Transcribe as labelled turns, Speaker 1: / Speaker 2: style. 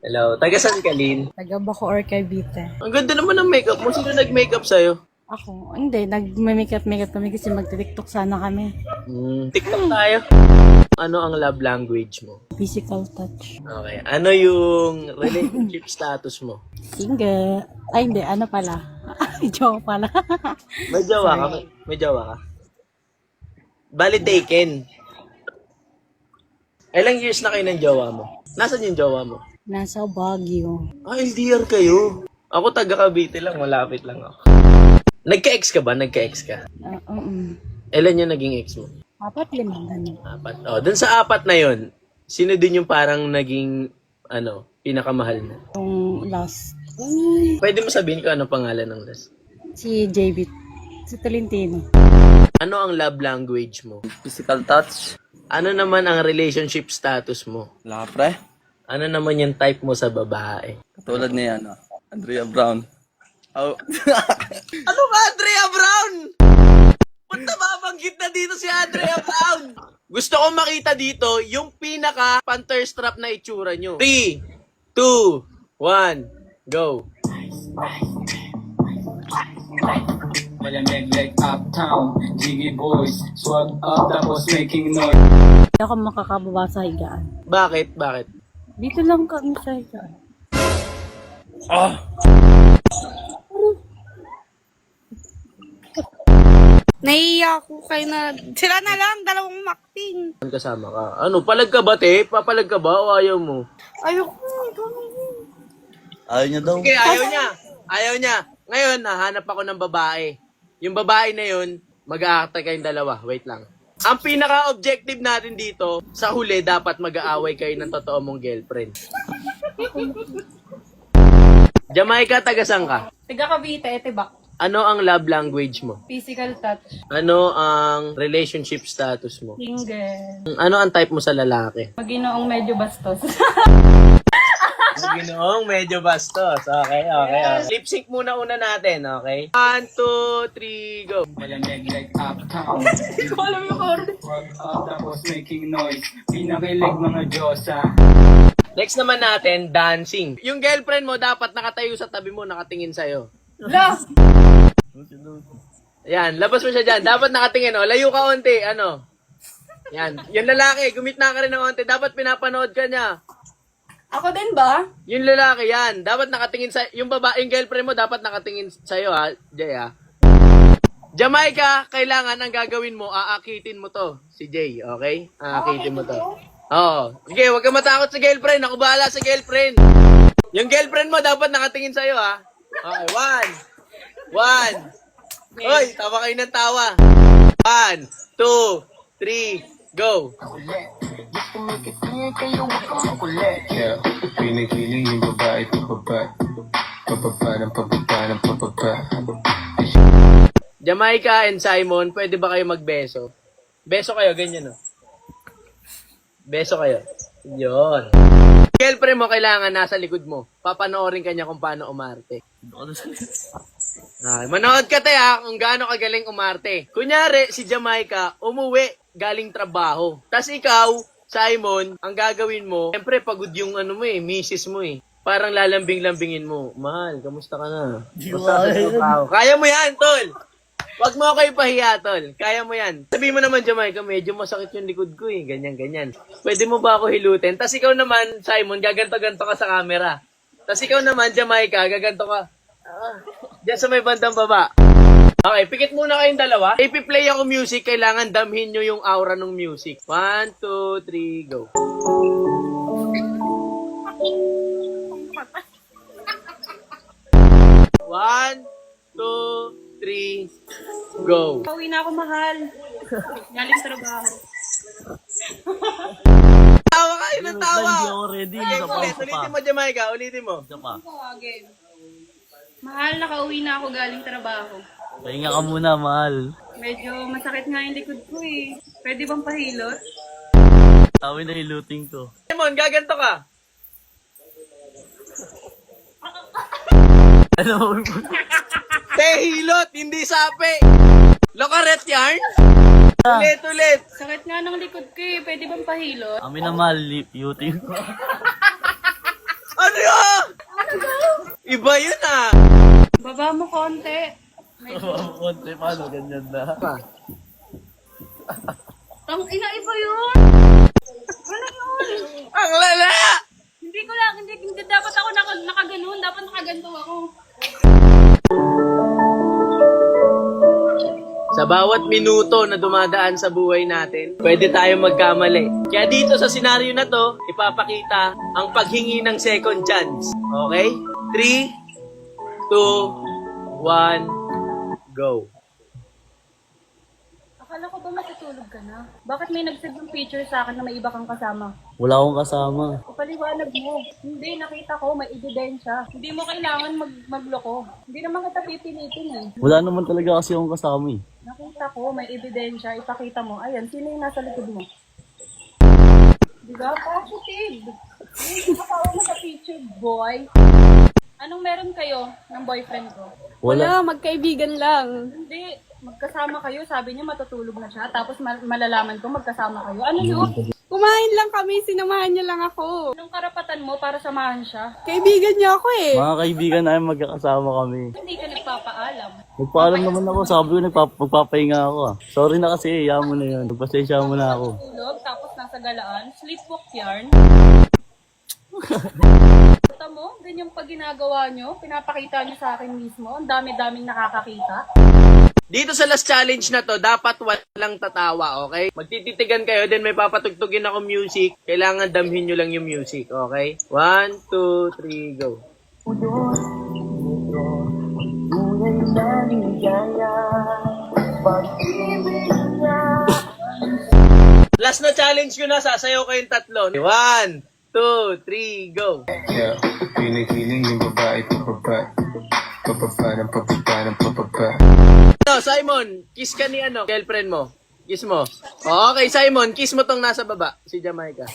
Speaker 1: Hello, taga saan ka, Lin?
Speaker 2: Taga Bacoor, Cavite.
Speaker 1: Ang ganda naman ng makeup mo. Sino nag-makeup sa'yo?
Speaker 2: Ako, hindi. Nag-makeup kami kasi magti-tiktok sana kami.
Speaker 1: TikTok tayo. Ano ang love language mo?
Speaker 2: Physical touch.
Speaker 1: Okay. Ano yung relationship status mo?
Speaker 2: Single. Ay, hindi. Ano pala? Joke pala.
Speaker 1: May jowa ka? May jowa ka? Bali taken. Ilang years na kayo ng jowa mo? Nasaan yung jowa mo?
Speaker 2: Nasa Baguio.
Speaker 1: Ah, LDR kayo. Ako taga Cavite lang, malapit lang ako. Nagka-ex ka ba? Nagka-ex ka? Ilan yung naging ex mo?
Speaker 2: 4, 5, ganun.
Speaker 1: 4. Oh, dun sa 4 na yon, sino din yung parang naging, pinakamahal na?
Speaker 2: Yung last.
Speaker 1: Pwede mo sabihin ko ano pangalan ng last?
Speaker 2: Si JB. Si Tolentino.
Speaker 1: Ano ang love language mo?
Speaker 3: Physical touch.
Speaker 1: Ano naman ang relationship status mo?
Speaker 3: Wala ka, pre.
Speaker 1: Ano naman yung type mo sa babae?
Speaker 3: Katulad ni Andrea Brown. Oh.
Speaker 1: Ano ba, Andrea Brown? Ba't nababanggit na dito si Andrea Brown? Gusto ko makita dito yung pinaka panterstrap na itsura nyo. 3, 2, 1, go.
Speaker 4: Malamig like uptown, Jiggy boys, swag up tapos making noise.
Speaker 2: Hindi ako makakababa sa higaan.
Speaker 1: Bakit? Bakit?
Speaker 2: Dito lang kami sa higaan.
Speaker 5: Naiiyak ako kayo na, sila na lang, dalawang makting.
Speaker 1: Kasama ka. Ano, palag ka ba, te? Papalag ka ba o ayaw mo?
Speaker 5: Ayoko,
Speaker 3: Ayaw niya daw.
Speaker 1: Okay, ayaw niya. Ayaw niya. Ngayon, nahanap ako ng babae. Yung babae na yun, mag-aakta kayong dalawa. Wait lang. Ang pinaka-objective natin dito, sa huli, dapat mag-aaway kayo ng totoo mong girlfriend. Jamaica, taga-saan ka?
Speaker 5: Taga Cavite, Tibak.
Speaker 1: Ano ang love language mo?
Speaker 5: Physical touch.
Speaker 1: Ano ang relationship status mo?
Speaker 5: Single.
Speaker 1: Ano ang type mo sa lalaki?
Speaker 5: Maginoong medyo bastos.
Speaker 1: Ginoong medyo bastos. Okay. Lip sync muna natin, okay? 1, 2, 3, go.
Speaker 4: Malamig like uptown,
Speaker 5: Hindi ko alam yung chord.
Speaker 4: swag up tapos making noise. Pinakilig mga Diyosa.
Speaker 1: Next naman natin, dancing. Yung girlfriend mo dapat nakatayo sa tabi mo, nakatingin sa'yo.
Speaker 5: La!
Speaker 1: Ayan, labas mo siya dyan. Dapat nakatingin, oh. Layo ka onti, ano. Yan. Yung lalaki, gumitna ka rin ng onti. Dapat pinapanood ka niya.
Speaker 5: Ako din ba?
Speaker 1: Yung lalaki, yan. Dapat nakatingin sa... Yung babae, yung girlfriend mo, dapat nakatingin sa'yo, ha. Jay, ha. Jamaica, kailangan ang gagawin mo, aakitin mo to. Si Jay, okay? Aakitin mo to. Oo. Sige, huwag ka matakot sa girlfriend. Ako bahala sa girlfriend. Yung girlfriend mo, dapat nakatingin sa'yo, ha. Okay, 1. Hoy, tawa kayo ng tawa. 1, 2, 3, go.
Speaker 4: Yeah, pinikiling yung babae pababa. Pababa ng pababa ng pababa.
Speaker 1: Jamaica and Simon, pwede ba kayo magbeso? Beso kayo, ganyan, no? Beso kayo. Yun. Girlfriend mo, kailangan nasa likod mo. Papanoorin ka niya kung paano umarte. Manood ka tayo, ha, kung gaano kagaling umarte. Kunyari, si Jamaica, umuwi, galing trabaho. Tas ikaw, Simon, ang gagawin mo, siyempre pagod yung misis mo eh. Parang lalambing-lambingin mo. Mahal, kamusta ka na? Kamusta sa trabaho? Kaya mo yan, tol! Wag mo ako ipahiya, tol. Kaya mo yan. Sabi mo naman, Jamaica, medyo masakit yung likod ko eh. Ganyan. Pwede mo ba ako hilutin? Tas ikaw naman, Simon, gaganto-ganto ka sa camera. Tas ikaw naman, Jamaica, gaganto ka. Diyan sa may bandang baba. Okay, pikit muna kayong dalawa. Ipi-play ako music, kailangan damhin nyo yung aura ng music. 1, 2, 3, go. One, 2, 3, go.
Speaker 5: Pauwi na ako, mahal. Galing sa trabaho.
Speaker 1: Tawa kayo ng tawa.
Speaker 3: Hindi ako ready.
Speaker 1: Ulitin mo, Jamaica. Ulitin mo.
Speaker 5: Mahal, nakauwi na ako galing trabaho.
Speaker 3: Pahinga ka muna, mahal.
Speaker 5: Medyo masakit nga yung likod ko eh. Pwede bang pahilot?
Speaker 3: Tawin na hiluting ko.
Speaker 1: Simon, gaganto ka.
Speaker 3: Ano?
Speaker 1: Tehilot, hindi sapi. Lokaret yarn? Ulit.
Speaker 5: Sakit nga ng likod ko eh. Pwede bang pahilot?
Speaker 3: Amin na mahal, yuting ko.
Speaker 1: Ano Iba yun ah.
Speaker 5: Baba mo konti.
Speaker 3: Konti, paano? Ganyan na.
Speaker 5: Tang ina, iba yun. Ano yun?
Speaker 1: Ang lala!
Speaker 5: Hindi dapat ako nakaganon. Dapat nakaganto ako.
Speaker 1: Sa bawat minuto na dumadaan sa buhay natin, pwede tayong magkamali. Kaya dito sa senaryo na to, ipapakita ang paghingi ng second chance. Okay? 3, 2, 1, go.
Speaker 5: Akala ko ba matutulog ka na? Bakit may nag-send ng picture sa akin na may iba kang kasama?
Speaker 3: Wala akong kasama.
Speaker 5: Paliwanag mo. Hindi, nakita ko, may ebidensya. Hindi mo kailangan magloko. Hindi naman kita pipilitin eh.
Speaker 3: Wala naman talaga kasi akong kasama eh.
Speaker 5: Nakita ko, may ebidensya, ipakita mo. Ayan, sino yung nasa likod mo? Diba? Positive. Yung kasawa mo sa picture, boy. Anong meron kayo ng boyfriend ko?
Speaker 3: Wala.
Speaker 5: Magkaibigan lang. Hindi, magkasama kayo. Sabi niya matutulog na siya. Tapos malalaman ko magkasama kayo. Ano yun?
Speaker 6: Kumain lang kami, sinamahan niya lang ako.
Speaker 5: Anong karapatan mo para samahan siya?
Speaker 6: Kaibigan niya ako eh.
Speaker 3: Mga kaibigan namin magkakasama kami.
Speaker 5: Hindi ka nagpapaalam.
Speaker 3: Nagpaalam naman ako, sabi ko magpapahinga ako ah. Sorry na kasi, iya mo na yun. Nagpasensya mo na ako.
Speaker 5: Tulog, tapos nasa galaan. Sleepwalk yarn. Kita mo, ganyan pag ginagawa nyo, pinapakita nyo sa akin mismo. Ang dami-daming nakakakita.
Speaker 1: Dito sa last challenge na to, dapat walang tatawa, okay? Magtititigan kayo, then may papatugtugin ako music. Kailangan damhin nyo lang yung music, okay? 1, 2, 3, go. Last na challenge ko na, sasayaw kayong tatlo. 1, 2, 3, go.
Speaker 4: Yeah, pinikiling yung babae pababa. Pababa ng pababa ng pababa.
Speaker 1: No, Simon, kiss ka ni girlfriend mo. Kiss mo. Okay, Simon, kiss mo tong nasa baba, si Jamaica.